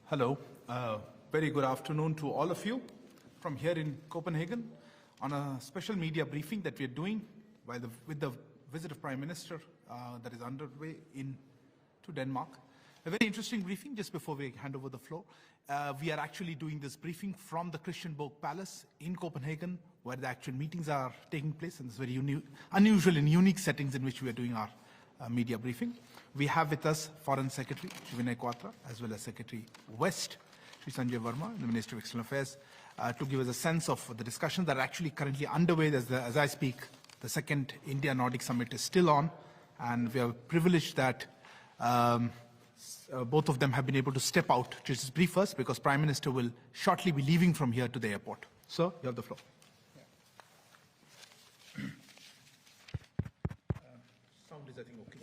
Hello. Very good afternoon to all of you from here in Copenhagen on a special media briefing that we are doing with the visit of Prime Minister that is underway to Denmark. A very interesting briefing. Just before we hand over the floor, we are actually doing this briefing from the Christiansborg Palace in Copenhagen, where the actual meetings are taking place, and it's very unusual and unique settings in which we are doing our media briefing. We have with us Foreign Secretary Vinay Quatra, as well as Secretary West, Shri Sanjay Verma, the Ministry of External Affairs, to give us a sense of the discussions that are actually currently underway. As I speak, the second India-Nordic summit is still on, and we are privileged that both of them have been able to step out to just brief us, because Prime Minister will shortly be leaving from here to the airport. Sir, you have the floor. Sound is, I think, okay.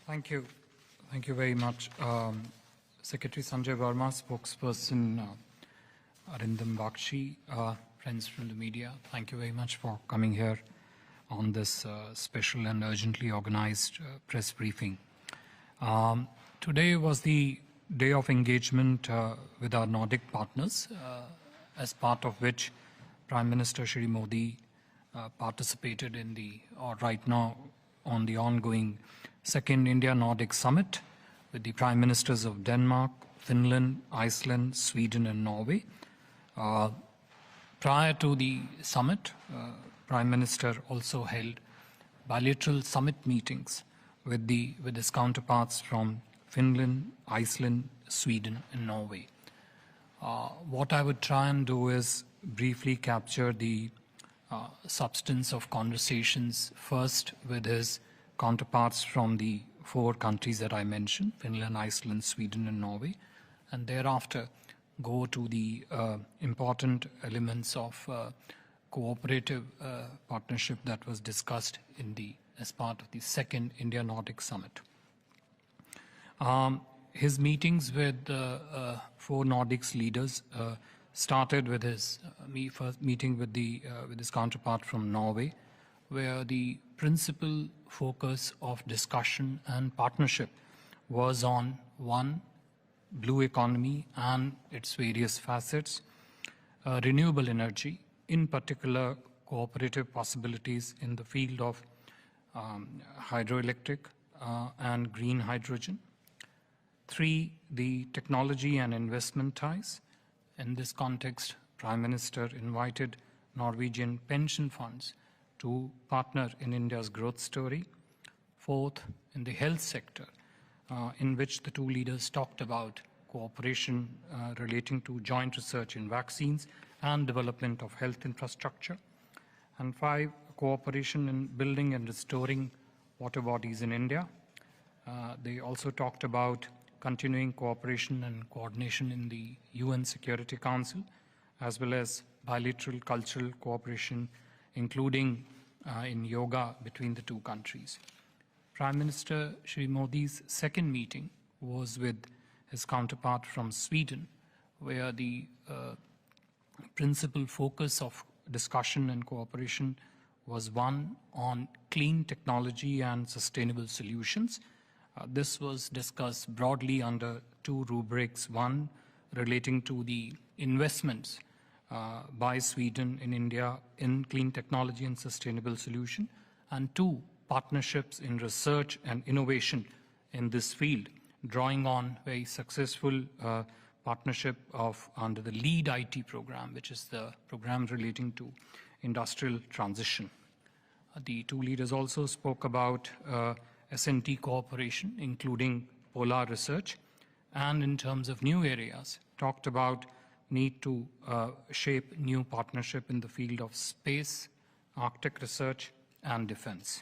Thank you. Thank you very much. Secretary Sanjay Verma, spokesperson Arindam Bakshi, friends from the media, thank you very much for coming here on this special and urgently organized press briefing. Today was the day of engagement with our Nordic partners, as part of which Prime Minister Shri Modi participated in right now on the ongoing second India-Nordic summit with the Prime Ministers of Denmark, Finland, Iceland, Sweden and Norway. Prior to the summit, Prime Minister also held bilateral summit meetings with his counterparts from Finland, Iceland, Sweden and Norway. What I would try and do is briefly capture the substance of conversations, first with his counterparts from the four countries that I mentioned, Finland, Iceland, Sweden and Norway, and thereafter go to the important elements of cooperative partnership that was discussed as part of the second India-Nordic summit. His meetings with the four Nordics leaders started with his first meeting with his counterpart from Norway, where the principal focus of discussion and partnership was on one, blue economy and its various facets, renewable energy, in particular cooperative possibilities in the field of hydroelectric and green hydrogen. 3, the technology and investment ties. In this context, Prime Minister invited Norwegian pension funds to partner in India's growth story. 4th, in the health sector, in which the two leaders talked about cooperation relating to joint research in vaccines and development of health infrastructure. And 5, cooperation in building and restoring water bodies in India. They also talked about continuing cooperation and coordination in the UN Security Council, as well as bilateral cultural cooperation, including in yoga between the two countries. Prime Minister Shri Modi's second meeting was with his counterpart from Sweden, where the principal focus of discussion and cooperation was one on clean technology and sustainable solutions. This was discussed broadly under 2 rubrics: one relating to the investments by Sweden in India in clean technology and sustainable solution, and 2, partnerships in research and innovation in this field, drawing on very successful partnership under the LEAD IT program, which is the program relating to industrial transition. The two leaders also spoke about S&T cooperation, including polar research, and in terms of new areas, talked about need to shape new partnership in the field of space, Arctic research, and defense.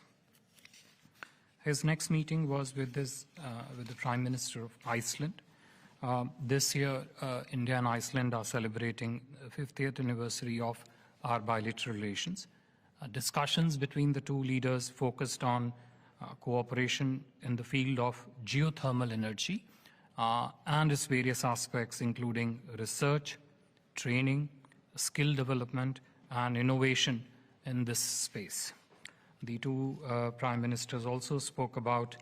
His next meeting was with the Prime Minister of Iceland. This year, India and Iceland are celebrating the 50th anniversary of our bilateral relations. Discussions between the two leaders focused on cooperation in the field of geothermal energy and its various aspects, including research, training, skill development, and innovation in this space. The two prime ministers also spoke about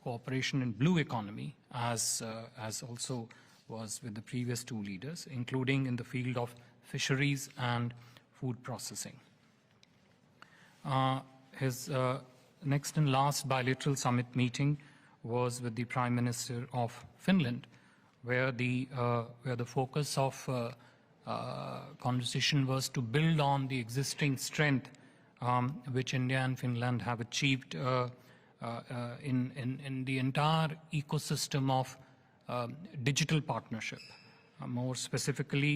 cooperation in blue economy, as also was with the previous two leaders, including in the field of fisheries and food processing. His next and last bilateral summit meeting was with the Prime Minister of Finland, where the focus of conversation was to build on the existing strength which India and Finland have achieved in the entire ecosystem of digital partnership. More specifically,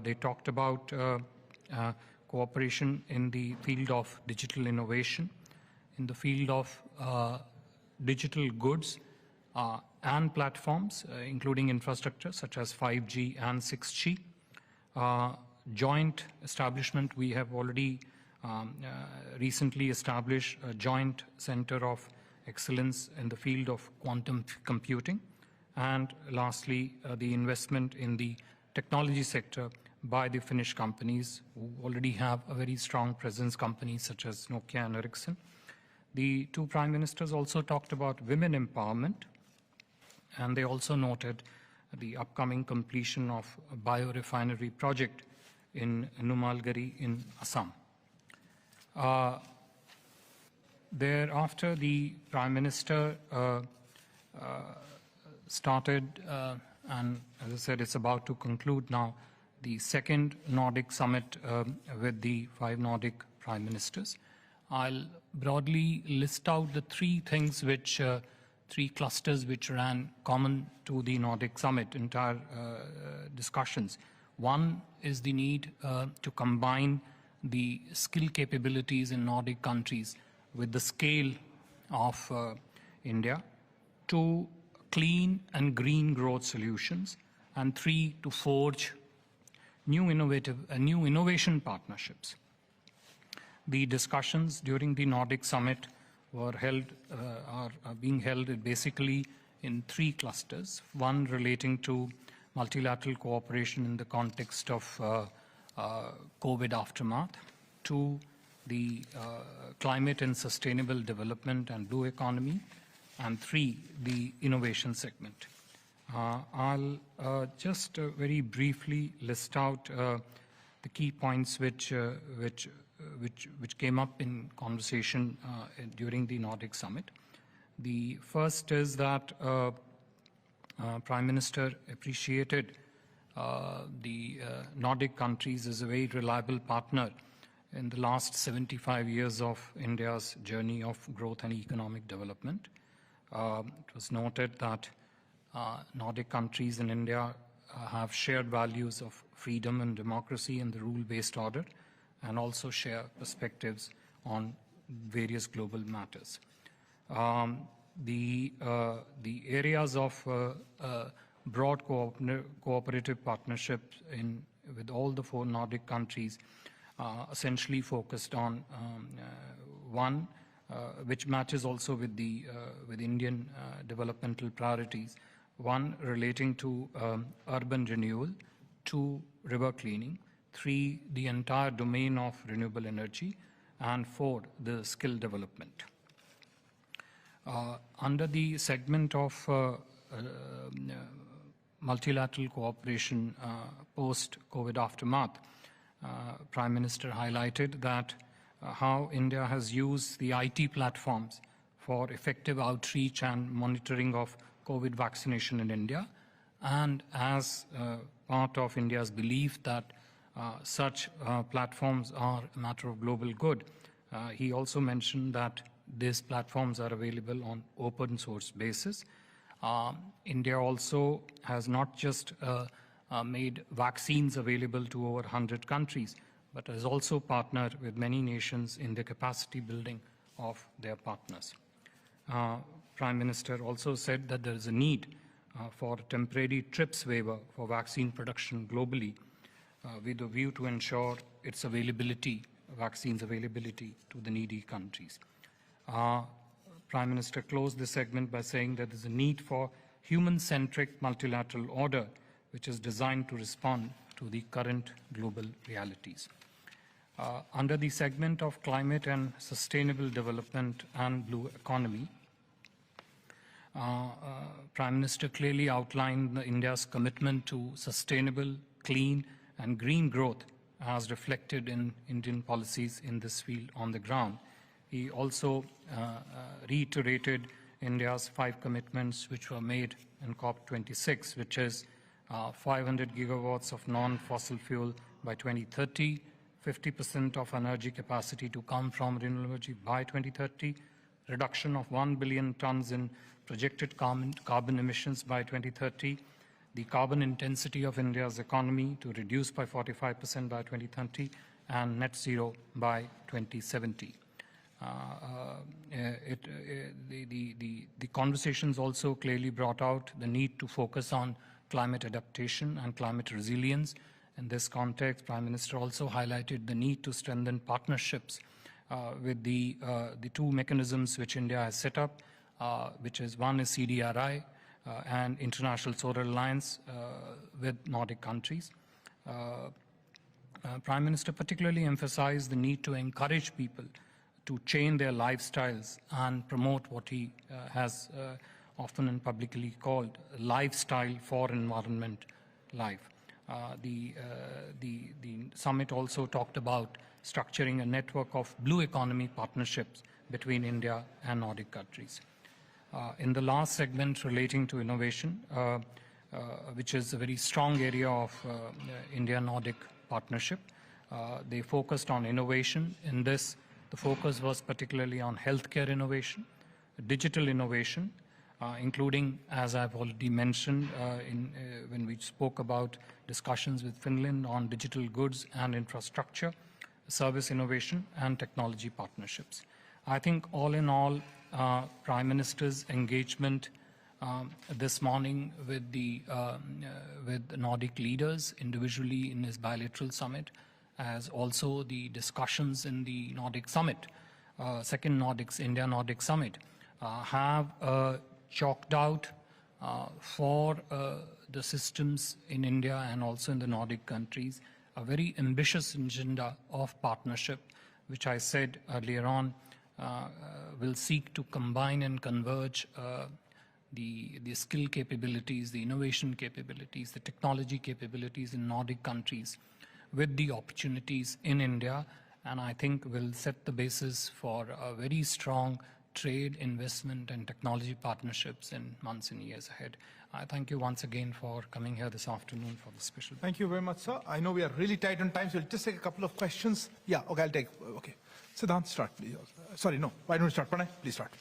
they talked about cooperation in the field of digital innovation, in the field of digital goods and platforms, including infrastructure such as 5G and 6G. Joint establishment, we have already recently established a joint center of excellence in the field of quantum computing. And lastly, the investment in the technology sector by the Finnish companies who already have a very strong presence, companies such as Nokia and Ericsson. The two prime ministers also talked about women empowerment, and they also noted the upcoming completion of a biorefinery project in Numalgiri in Assam. Thereafter, the Prime Minister started, and as I said, it's about to conclude now, the second Nordic summit with the 5 Nordic Prime Ministers. I'll broadly list out the three things which, three clusters which ran common to the Nordic summit, entire discussions. One is the need to combine the skill capabilities in Nordic countries with the scale of India. 2, clean and green growth solutions. And 3, to forge new innovation partnerships. The discussions during the Nordic summit were held, are being held basically in 3 clusters. One relating to multilateral cooperation in the context of COVID aftermath. 2, the climate and sustainable development and blue economy. And 3, the innovation segment. I'll just very briefly list out the key points which came up in conversation during the Nordic summit. The first is that Prime Minister appreciated the Nordic countries as a very reliable partner in the last 75 years of India's journey of growth and economic development. It was noted that Nordic countries and India have shared values of freedom and democracy and the rule-based order, and also share perspectives on various global matters. The areas of broad cooperative partnership with all the 4 Nordic countries essentially focused on one, which matches also with the Indian developmental priorities. 1, relating to urban renewal. 2, river cleaning. 3, the entire domain of renewable energy. And 4, the skill development. Under the segment of multilateral cooperation post-COVID aftermath, Prime Minister highlighted that how India has used the IT platforms for effective outreach and monitoring of COVID vaccination in India, and as part of India's belief that such platforms are a matter of global good. He also mentioned that these platforms are available on open source basis. India also has not just made vaccines available to over 100 countries, but has also partnered with many nations in the capacity building of their partners. Prime Minister also said that there is a need for a temporary TRIPS waiver for vaccine production globally, with a view to ensure its availability, vaccines availability to the needy countries. Prime Minister closed this segment by saying that there is a need for human-centric multilateral order, which is designed to respond to the current global realities. Under the segment of climate and sustainable development and blue economy, Prime Minister clearly outlined India's commitment to sustainable, clean, and green growth as reflected in Indian policies in this field on the ground. He also reiterated India's 5 commitments which were made in COP26, which is 500 gigawatts of non-fossil fuel by 2030, 50% of energy capacity to come from renewable energy by 2030, reduction of 1 billion tons in projected carbon emissions by 2030, the carbon intensity of India's economy to reduce by 45% by 2030, and net zero by 2070. The conversations also clearly brought out the need to focus on climate adaptation and climate resilience. In this context, Prime Minister also highlighted the need to strengthen partnerships with the 2 mechanisms which India has set up, which is one is CDRI and International Solar Alliance with Nordic countries. Prime Minister particularly emphasized the need to encourage people to change their lifestyles and promote what he has often and publicly called lifestyle for environment life. The summit also talked about structuring a network of blue economy partnerships between India and Nordic countries. In the last segment relating to innovation, which is a very strong area of India-Nordic partnership, they focused on innovation. In this, the focus was particularly on healthcare innovation, digital innovation, including, as I've already mentioned, when we spoke about discussions with Finland on digital goods and infrastructure, service innovation, and technology partnerships. I think all in all, Prime Minister's engagement this morning with the Nordic leaders individually in his bilateral summit, as also the discussions in the Nordic summit, second India-Nordic summit, have chalked out for the systems in India and also in the Nordic countries a very ambitious agenda of partnership, which I said earlier on will seek to combine and converge the skill capabilities, the innovation capabilities, the technology capabilities in Nordic countries with the opportunities in India, and I think will set the basis for a very strong trade, investment, and technology partnerships in months and years ahead. I thank you once again for coming here this afternoon for the special. Thank you very much, sir. I know we are really tight on time, so we'll just take a couple of questions. Yeah, okay, I'll take. Okay. Siddhant, start, please. Sorry, no. Why don't you start? Pranay, please start.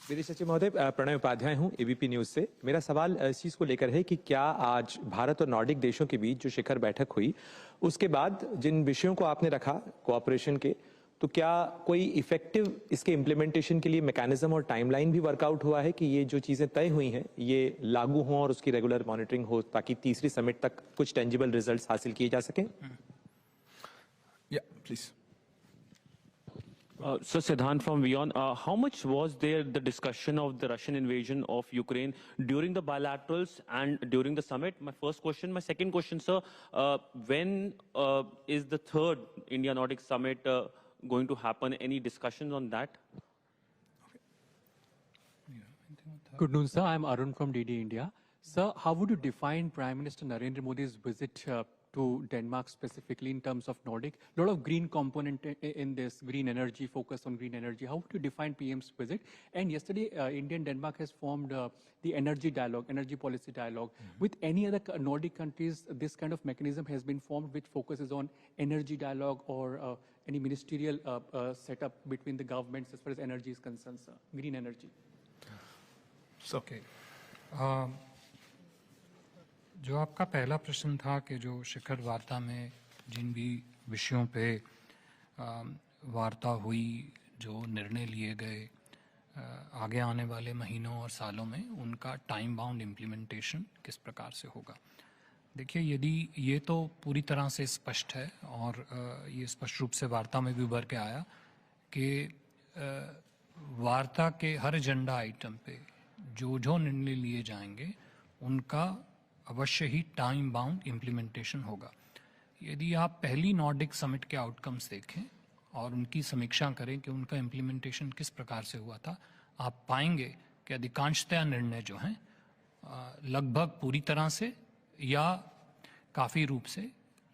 विदेश सचिव महोदय, प्रणय उपाध्याय हूं ABP news से। मेरा सवाल इस चीज को लेकर है कि क्या आज भारत और नॉर्डिक देशों के बीच जो शिखर बैठक हुई, उसके बाद जिन विषयों को आपने रखा कोऑपरेशन के, तो क्या कोई इफेक्टिव इसके इम्प्लीमेंटेशन के लिए मैकेनिज्म और टाइमलाइन भी वर्कआउट हुआ है कि ये जो चीजें तय हुई हैं ये लागू हों और उसकी रेगुलर मॉनिटरिंग हो, ताकि तीसरी समिट तक कुछ टेंजिबल रिजल्ट्स हासिल किए जा सकें? Yeah, please. So Siddhant from WION, how much was there the discussion of the Russian invasion of Ukraine during the bilaterals and during the summit? My first question. My second question, sir, when is the third India-Nordic summit going to happen? Any discussions on that? Good noon, sir. I'm Arun from DD India. Sir, how would you define Prime Minister Narendra Modi's visit to Denmark specifically in terms of Nordic? A lot of green component in this, green energy, focus on green energy. How would you define PM's visit? And yesterday, India and Denmark has formed the energy dialogue, energy policy dialogue. With any other Nordic countries, this kind of mechanism has been formed which focuses on energy dialogue or any ministerial setup between the governments as far as energy is concerned, sir, green energy. So, okay. जो आपका पहला प्रश्न था कि जो शिखर वार्ता में जिन भी विषयों पे वार्ता हुई, जो निर्णय लिए गए आगे आने वाले महीनों और सालों में, उनका टाइम बाउंड इम्प्लीमेंटेशन किस प्रकार से होगा। देखिए, यदि ये तो पूरी तरह से स्पष्ट है और ये स्पष्ट रूप से वार्ता में भी उभर के आया कि वार्ता के हर एजेंडा आइटम पे जो निर्णय लिए जाएंगे उनका अवश्य ही टाइम बाउंड इम्प्लीमेंटेशन होगा। यदि आप पहली नॉर्डिक समिट के आउटकम्स देखें और उनकी समीक्षा करें कि उनका इम्प्लीमेंटेशन किस प्रकार से हुआ था, आप पाएंगे कि अधिकांशतः निर्णय जो हैं लगभग पूरी तरह से या काफ़ी रूप से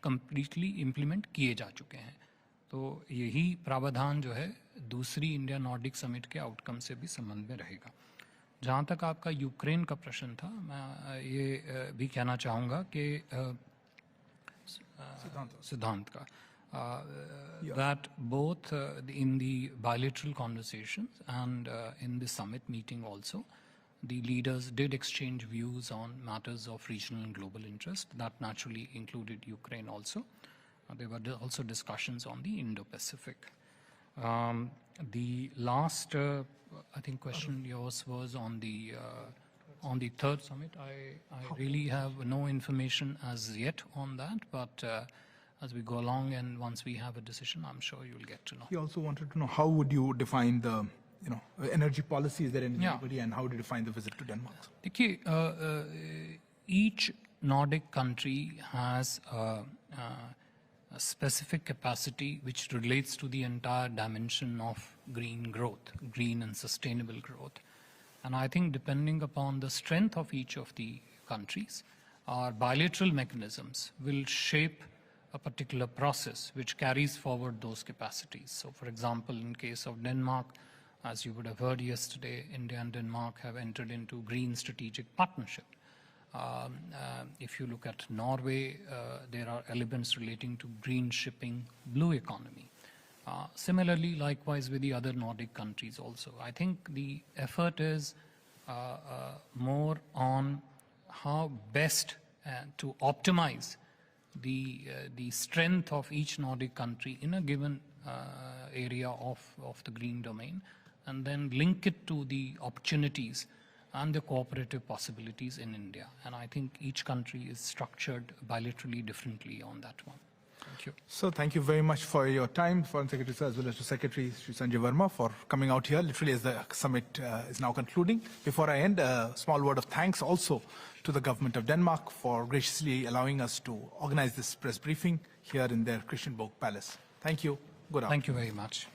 कंप्लीटली इम्प्लीमेंट किए जा चुके हैं। तो यही प्रावधान जो है दूसरी इंडिया नॉर्डिक समिट के आउटकम से भी संबंध में रहेगा। जहाँ तक आपका यूक्रेन का प्रश्न था, मैं ये भी कहना चाहूँगा कि सिद्धांत का that both in the bilateral conversations and in the summit meeting also, the leaders did exchange views on matters of regional and global interest. That naturally included Ukraine also. There were also discussions on the Indo-Pacific. The last, I think, question yours was on the third summit. I really have no information as yet on that, but as we go along and once we have a decision, I'm sure you'll get to know. He also wanted to know how would you define the energy policy? Is there anybody, and how do you define the visit to Denmark? Each Nordic country has a specific capacity which relates to the entire dimension of green growth, green and sustainable growth. And I think depending upon the strength of each of the countries, our bilateral mechanisms will shape a particular process which carries forward those capacities. So for example, in case of Denmark, as you would have heard yesterday, India and Denmark have entered into green strategic partnership. If you look at Norway, there are elements relating to green shipping, blue economy. Similarly, likewise with the other Nordic countries also. I think the effort is more on how best to optimize the strength of each Nordic country in a given area of the green domain, and then link it to the opportunities and the cooperative possibilities in India. And I think each country is structured bilaterally differently on that one. Thank you. So thank you very much for your time, Foreign Secretary Sir, as well as to Secretary Sri Sanjay Verma for coming out here, literally as the summit is now concluding. Before I end, a small word of thanks also to the government of Denmark for graciously allowing us to organize this press briefing here in their Christiansborg Palace. Thank you. Good afternoon. Thank you very much.